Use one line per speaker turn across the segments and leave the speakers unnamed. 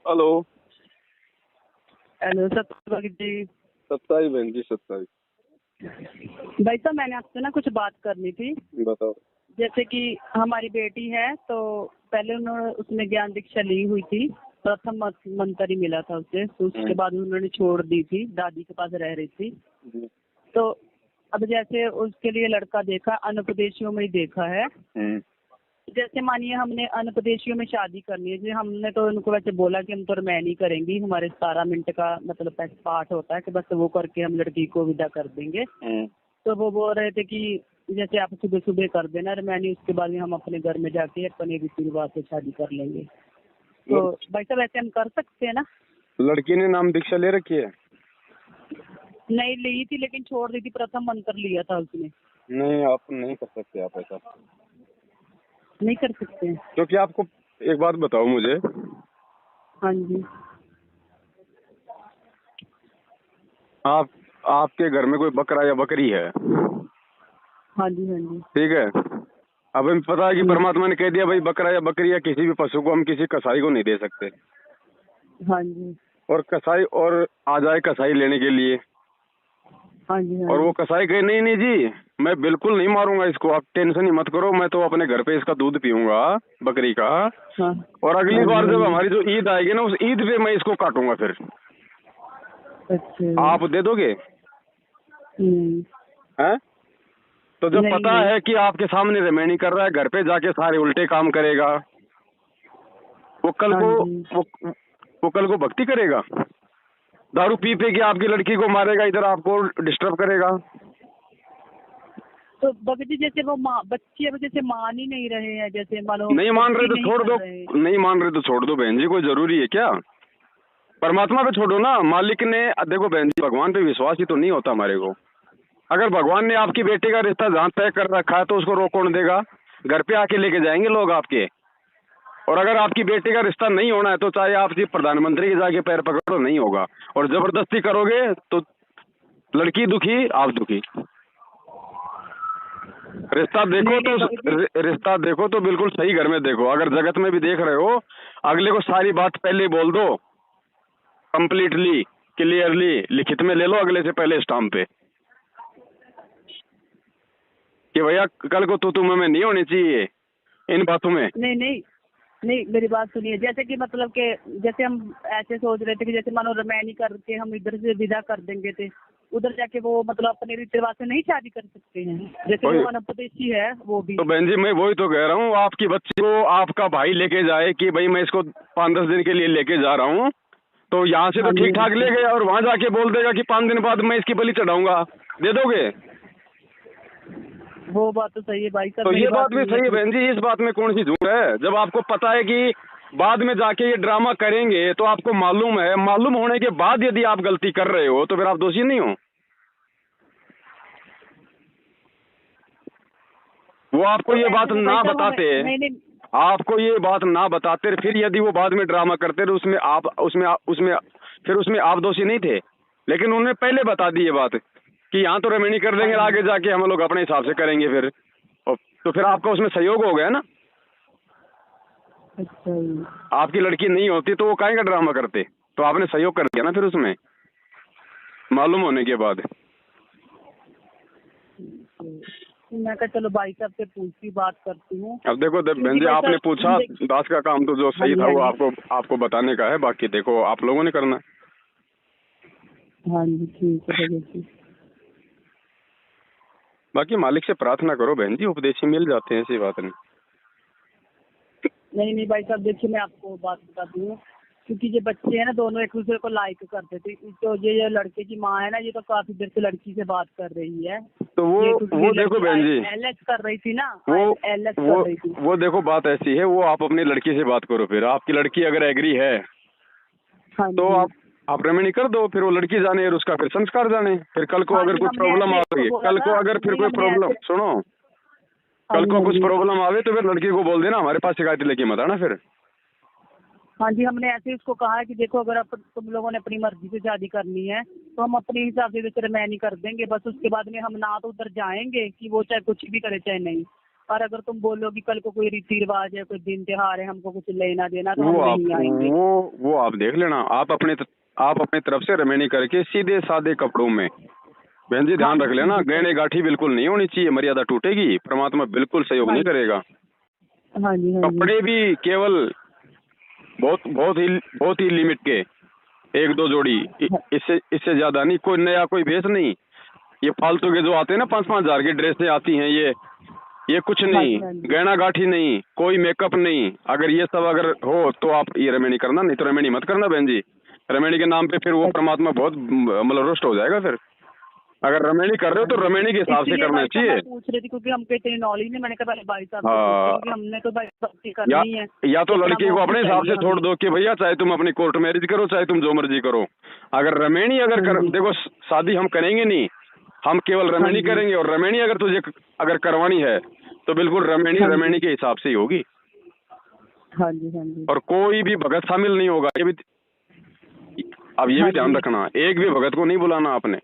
Hello.
Hello सत्य जी।
सत्ताई बहन जी, सत्ताई।
भाई साहब, मैंने आपसे ना कुछ बात करनी थी।
बताओ।
जैसे कि हमारी बेटी है, तो पहले उसने ज्ञान दीक्षा ली हुई थी। प्रथम मंत्र ही मिला था उसे, तो उसके बाद उन्होंने छोड़ दी थी, दादी के पास रह रही थी। तो अब जैसे उसके लिए लड़का देखा, अनपदेशियों में ही देखा है। जैसे मानिए हमने अनपदेशियों में शादी करनी है जी, हमने तो उनको वैसे बोला कि हम तो रिमाइन ही करेंगी, हमारे 17 मिनट का मतलब पाठ होता है कि बस वो करके हम लड़की को विदा कर देंगे। तो वो बोल रहे थे कि जैसे आप सुबह सुबह कर देना रिमाइनी, उसके बाद में हम अपने घर में जाके अपने रीति रिवाज से शादी कर लेंगे। तो भाई साहब ऐसे हम कर सकते हैं ना?
लड़की ने नाम दीक्षा ले रखी है?
नहीं ली थी, लेकिन छोड़ दी थी, प्रथम मंत्र लिया था उसने।
नहीं, आप नहीं कर सकते, आप ऐसा
नहीं कर सकते हैं?
क्योंकि आपको एक बात बताओ मुझे।
हाँ जी।
आपके घर में कोई बकरा या बकरी है?
हाँ जी। हाँ जी।
ठीक है। अब हमें पता है कि परमात्मा ने कह दिया भाई, बकरा या बकरी या किसी भी पशु को हम किसी कसाई को नहीं दे सकते।
हाँ जी।
और कसाई और आ जाए कसाई लेने के लिए,
हाँ जी।
और वो कसाई कहे नहीं नहीं जी मैं बिल्कुल नहीं मारूंगा इसको, आप टेंशन ही मत करो, मैं तो अपने घर पे इसका दूध पीऊंगा बकरी का।
हाँ।
और अगली
हाँ
बार
जी।
जब हमारी जो ईद आएगी ना, उस ईद पे मैं इसको काटूंगा फिर।
अच्छा।
आप दे दोगे? हैं? तो जब
नहीं
पता
नहीं।
है कि आपके सामने रिमेनिंग कर रहा है, घर पे जाके सारे उल्टे काम करेगा, वो कल
हाँ
को
जी।
वो कल को भक्ति करेगा? दारू पी के आपकी लड़की को मारेगा, इधर आपको डिस्टर्ब करेगा।
तो भगत जी जैसे वो बच्चे अब जैसे मान ही नहीं रहे हैं, जैसे मानो
नहीं मान रहे
भक्ति
तो
नहीं
छोड़
कर
दो।
रहे।
नहीं मान रहे तो छोड़ दो बहन जी, कोई जरूरी है क्या? परमात्मा पे छोड़ो ना। मालिक ने देखो बहन जी, भगवान पे विश्वास ही तो नहीं होता हमारे को। अगर भगवान ने आपकी बेटी का रिश्ता जहाँ तय कर रखा है तो उसको रोक कौन देगा? घर पे आके लेके जाएंगे लोग आपके। और अगर आपकी बेटी का रिश्ता नहीं होना है तो चाहे आप सिर्फ प्रधानमंत्री के जाके पैर पकड़ो, नहीं होगा। और जबरदस्ती करोगे तो लड़की दुखी, आप दुखी। रिश्ता देखो
नहीं
तो रिश्ता देखो तो बिल्कुल सही घर में देखो। अगर जगत में भी देख रहे हो, अगले को सारी बात पहले बोल दो, कंप्लीटली क्लियरली लिखित में ले लो अगले से पहले स्टाम्प पे, कि भैया कल को तू में नहीं होनी चाहिए इन बातों में।
नहीं नहीं। नहीं मेरी बात सुनिए, जैसे कि मतलब कि जैसे हम ऐसे सोच रहे थे कि जैसे मानो रिमाइनी करके हम इधर से विदा कर देंगे थे, उधर जाके वो मतलब अपने रीति रिवाज से नहीं शादी कर सकते हैं, जैसे वो अनपदेशी है वो भी।
तो बहन जी मैं वही तो कह रहा हूँ, आपकी बच्ची को आपका भाई लेके जाए कि भाई मैं इसको 5-10 दिन के लिए लेके जा रहा हूँ, तो यहाँ से तो
हाँ जी।
ठीक ठाक ले गए, और वहां जाके बोल देगा कि 5 दिन बाद मैं इसकी बलि चढ़ाऊंगा, दे दोगे?
वो बात तो सही है भाई साहब।
तो
मेरी
ये बात भी
सुनिए
सही है बहन जी, इस बात में कौन सी झूठ है? जब आपको पता है कि बाद में जाके ये ड्रामा करेंगे, तो आपको मालूम है, मालूम होने के बाद यदि आप गलती कर रहे हो तो फिर आप दोषी नहीं हो। वो आपको
तो
ये बात
ऐसे में भाई
ना
साहब
बताते,
नहीं नहीं।
आपको ये बात ना बताते, फिर यदि वो बाद में ड्रामा करते तो उसमें आप दोषी नहीं थे। लेकिन उन्होंने पहले बता दी ये बात कि यहाँ तो रेमेडी कर देंगे, आगे जाके हम लोग अपने हिसाब से करेंगे फिर। तो फिर आपका उसमें सहयोग हो गया ना।
अच्छा।
आपकी लड़की नहीं होती तो वो काहे का ड्रामा करते? तो आपने सहयोग कर दिया ना फिर उसमें, मालूम होने के बाद।
मैं कहा चलो भाई साहब से पूछती बात करती हूँ।
अब देखो बहन जी, आपने पूछा, दास का काम तो जो सही था वो आपको बताने का है, बाकी देखो आप लोगों ने करना।
हाँ जी ठीक है।
बाकी मालिक से प्रार्थना करो बहन जी, उपदेशी मिल जाते हैं, ऐसी बात नहीं।
नहीं नहीं भाई साहब, देखिए मैं आपको बात बताती हूँ, क्योंकि ये बच्चे हैं ना दोनों एक दूसरे को लाइक करते थे। तो ये लड़के की माँ है ना, ये तो काफी देर से लड़की से बात कर रही है।
तो वो देखो बहन जी,
एलएस कर रही थी ना, एलएस कर रही थी।
वो देखो बात ऐसी है, वो आप अपनी लड़की से बात करो, फिर आपकी लड़की अगर एग्री है तो आप रेमेडी कर दो, फिर वो लड़की जाने और उसका फिर संस्कार जाने। फिर कल को अगर कोई प्रॉब्लम आ गई, कल को अगर फिर कोई प्रॉब्लम, सुनो, कल को कुछ प्रॉब्लम आवे तो फिर लड़की को बोल देना हमारे पास शिकायत लेके मत आना फिर।
हाँ जी, हमने ऐसे ही उसको कहा है कि देखो अगर तुम लोगों ने अपनी मर्जी से शादी करनी है तो हम अपने हिसाब से रिमाइनी कर देंगे, बस उसके बाद में हम ना तो उधर जाएंगे कि वो चाहे कुछ भी करे चाहे नहीं, और अगर तुम बोलोगी कल को कोई रीति रिवाज है, कोई दिन त्योहार है, हमको कुछ लेना देना, तो हम नहीं आएंगे।
वो आप देख लेना। आप अपनी तरफ से रमेनी करके सीधे सादे कपड़ों में। बहन जी ध्यान
हाँ
रख
जी,
लेना,
ठीक है।
गहने गाठी बिल्कुल नहीं होनी चाहिए, मर्यादा टूटेगी, परमात्मा बिल्कुल सहयोग
हाँ
नहीं
जी,
करेगा।
हाँ जी, हाँ जी।
कपड़े भी केवल बहुत ही लिमिट के, एक दो जोड़ी, इससे ज्यादा नहीं, कोई नया कोई भेस नहीं। ये फालतू के जो आते हैं ना 5-5 हजार की ड्रेसें आती हैं, ये कुछ
हाँ
नहीं,
जी, हाँ जी।
गहना गाठी नहीं, कोई मेकअप नहीं। अगर ये सब अगर हो तो आप ये रमेणी करना, नहीं तो रमेणी मत करना बहन जी। रमेणी के नाम पे फिर वो परमात्मा बहुत मतलब रुष्ट हो जाएगा फिर। अगर रमेणी कर रहे हो तो रमेणी के हिसाब से
इसीलिए
करना
भाई साहब
चाहिए।
मैं पूछ रही थी, क्योंकि हमको इतनी नॉलेज नहीं। मैंने कहा पहले भाई साहब से
हाँ,
पूछूं, क्योंकि हमने तो भाई भक्ति
या
करनी है।
या तो
इतना
लड़की को
मोक्ष
अपने हिसाब से
चाहिए
छोड़
हमें।
दो कि भैया चाहे तुम अपनी कोर्ट मैरिज करो, चाहे तुम जो मर्जी करो। अगर रमेणी अगर
हाँ जी,
देखो शादी हम करेंगे नहीं, हम केवल
हाँ
रमेणी
जी,
करेंगे। और रमेणी अगर तुझे अगर करवानी है तो बिल्कुल रमेणी
हाँ जी,
रमेणी के हिसाब से ही होगी।
हाँ जी, हाँ जी,
और कोई भी भगत शामिल नहीं होगा, ये भी अब ये भी
हाँ
ध्यान
जी।
रखना, एक भी भगत को नहीं बुलाना आपने।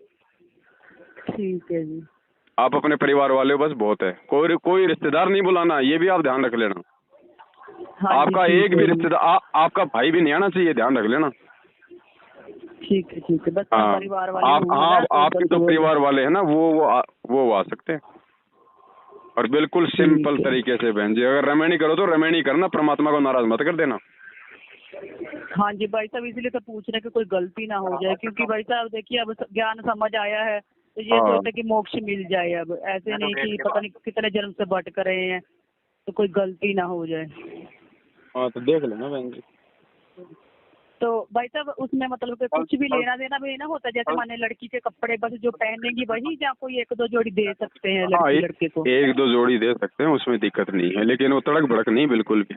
ठीक है जी।
आप अपने परिवार वाले बस बहुत है, कोई रिश्तेदार नहीं बुलाना, ये भी आप ध्यान रख लेना।
हाँ जी,
आपका
ठीक
एक
है
भी
जी।
रिश्तेदार आपका भाई भी नहीं आना चाहिए, ध्यान रख लेना।
ठीक है, ठीक है। बस
हाँ,
परिवार वाले
आप
होंगे
हाँ
ना, तो
आपके
बस
तो
वो।
परिवार वाले हैं ना, वो आ सकते हैं। और बिल्कुल सिंपल
ठीक है।
तरीके से बहन जी, अगर रमेणी करो तो रमेणी करना, परमात्मा को नाराज मत कर देना।
हाँ जी भाई साहब, इसीलिए तो पूछ रहे हैं कि कोई गलती ना हो जाए, क्योंकि भाई साहब देखिए अब ज्ञान समझ आया है, तो ये
हाँ
सोचते कि मोक्ष मिल जाए। अब ऐसे नहीं कि पता नहीं कितने जन्म से भटक रहे हैं, तो कोई गलती ना हो जाए।
हाँ, तो देख लेना बहन जी।
तो भाई साहब उसमें मतलब कि कुछ भी लेना देना भी ना होता, जैसे माने लड़की के कपड़े बस जो पहनेगी वही, या कोई एक दो जोड़ी दे सकते हैं
हाँ,
लड़की लड़के को?
एक दो जोड़ी दे सकते हैं, उसमें दिक्कत नहीं है, लेकिन वो तड़क भड़क नहीं बिल्कुल भी।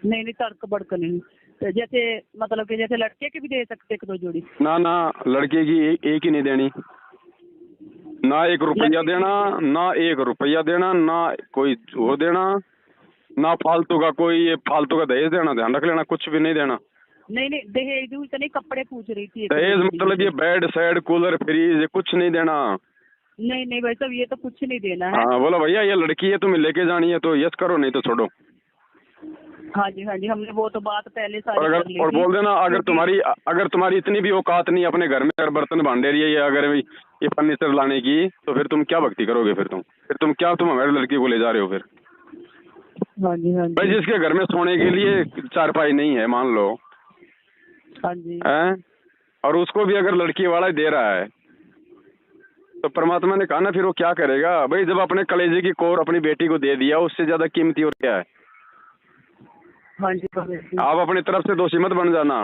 नहीं नहीं, तर्क बड़क नहीं। तो जैसे मतलब कि जैसे लड़के के भी दे सकते एक दो जोड़ी?
ना ना, लड़के की एक ही नहीं देनी, ना 1 रुपया
लड़के की
देना,
नहीं
ना 1 रुपया देना, ना कोई वो देना, ना फालतू का कोई ये फालतू का दहेज देना, ध्यान रख लेना, कुछ भी नहीं देना।
नहीं नहीं, दहेज तो नहीं, कपड़े पूछ रही थी एक दो
दहेज
जोड़ी
मतलब ये
जैसे।
बेड सेड कूलर फ्रिज ये कुछ नहीं देना।
नहीं नहीं भाई साहब, ये तो कुछ नहीं देना है।
हाँ, बोलो भैया ये लड़की है तुम्हें लेके जानी है तो यस करो, नहीं तो छोड़ो।
हाँ जी, हाँ जी, हमने वो तो बात पहले
और
सारी कर ली
और
थी।
बोल देना,
क्योंकि
अगर तुम्हारी इतनी भी औकात नहीं अपने घर में अगर बर्तन भांडे रही है, या अगर ये फर्नीचर लाने की, तो फिर तुम क्या भक्ति करोगे? फिर तुम हमारी लड़की को ले जा रहे हो फिर?
हाँ जी, हाँ
भाई
जी,
जिसके घर में सोने के लिए चारपाई नहीं है मान लो,
हाँ जी,
हैं, और उसको भी अगर लड़की वाला ही दे रहा है, तो परमात्मा ने कहा ना फिर वो क्या करेगा भाई? जब अपने कलेजे की कोर अपनी बेटी को दे दिया, उससे ज्यादा कीमती और क्या है?
हाँ जी बाबा जी।
आप अपनी तरफ से दोषी मत बन जाना।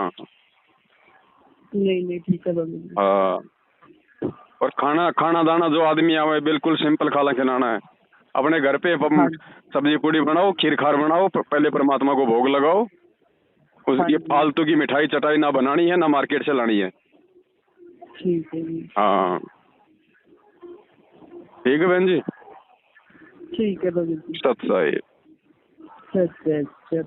नहीं नहीं, ठीक है बाबा जी।
हाँ, और खाना दाना जो आदमी आवे बिल्कुल सिंपल खाना खिलाना है। अपने घर पे
हाँ
सब्जी पूड़ी बनाओ, खीर खार बनाओ, पहले परमात्मा को भोग लगाओ।
हाँ
ये
जी,
फालतू की मिठाई चटाई ना बनानी है, ना मार्केट से लानी है।
ठीक है जी।
हाँ, ठीक है बहन जी।
ठीक है बाबा जी।
सत साई।
अच्छा अच्छा।